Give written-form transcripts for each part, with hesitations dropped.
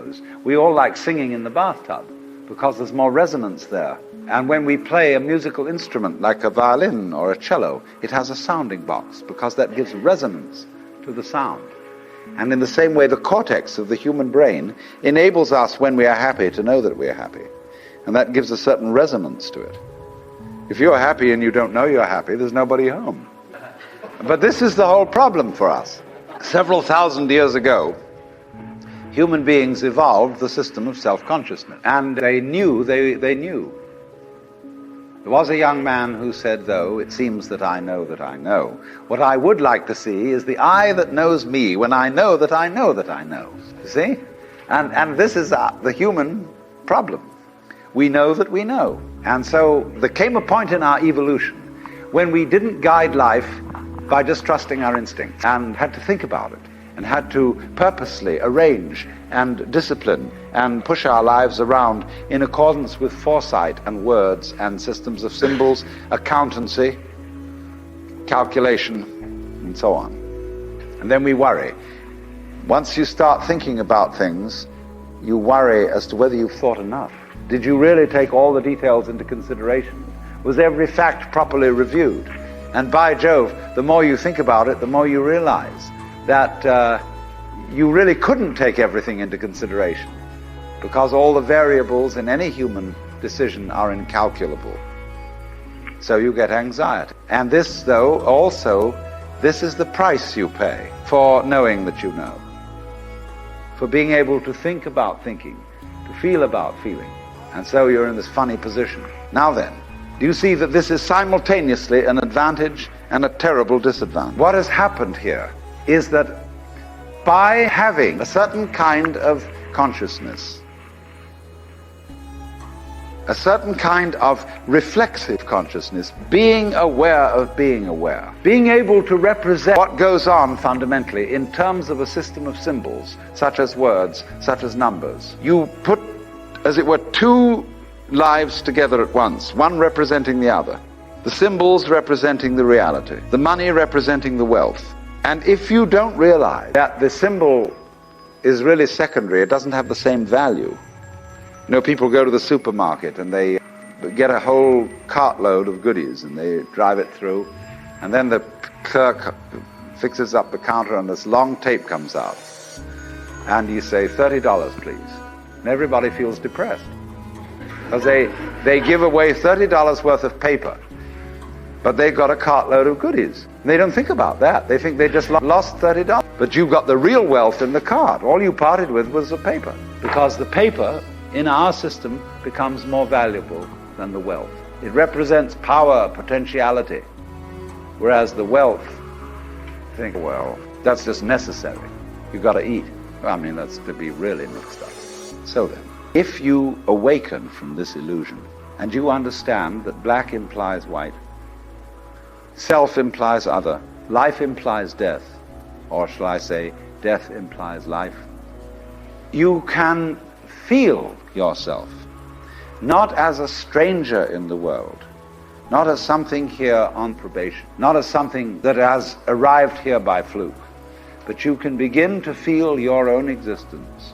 knows. We all like singing in the bathtub because there's more resonance there. And when we play a musical instrument like a violin or a cello, it has a sounding box because that gives resonance to the sound. And in the same way, the cortex of the human brain enables us, when we are happy, to know that we are happy. And that gives a certain resonance to it. If you're happy and you don't know you're happy, there's nobody home. But this is the whole problem for us. Several thousand years ago, human beings evolved the system of self-consciousness. And they knew. There was a young man who said, though, it seems that I know that I know. What I would like to see is the I that knows me when I know that I know that I know. You see? And this is the human problem. We know that we know. And so there came a point in our evolution when we didn't guide life by just trusting our instinct and had to think about it and had to purposely arrange and discipline and push our lives around in accordance with foresight and words and systems of symbols, accountancy, calculation, and so on. And then we worry. Once you start thinking about things, you worry as to whether you've thought enough. Did you really take all the details into consideration? Was every fact properly reviewed? And by Jove, the more you think about it, the more you realize that you really couldn't take everything into consideration, because all the variables in any human decision are incalculable. So you get anxiety. And this, though, also, this is the price you pay for knowing that you know, for being able to think about thinking, to feel about feeling. And so you're in this funny position. Now then, do you see that this is simultaneously an advantage and a terrible disadvantage? What has happened here is that by having a certain kind of consciousness, a certain kind of reflexive consciousness, being aware of being aware, being able to represent what goes on fundamentally in terms of a system of symbols, such as words, such as numbers. You put, as it were, two lives together at once, one representing the other. The symbols representing the reality, the money representing the wealth. And if you don't realize that the symbol is really secondary, it doesn't have the same value. You know, people go to the supermarket and they get a whole cartload of goodies and they drive it through, and then the clerk fixes up the counter and this long tape comes out. And you say, $30, please. And everybody feels depressed, because they give away $30 worth of paper, but they got a cartload of goodies. And they don't think about that. They think they just lost $30. But you've got the real wealth in the cart. All you parted with was the paper, because the paper in our system becomes more valuable than the wealth. It represents power, potentiality, whereas the wealth, think, well, that's just necessary. You've got to eat. I mean, that's to be really mixed up. So then, if you awaken from this illusion and you understand that black implies white, self implies other, life implies death, or shall I say, death implies life, you can feel yourself not as a stranger in the world, not as something here on probation, not as something that has arrived here by fluke, but you can begin to feel your own existence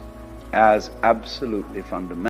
as absolutely fundamental.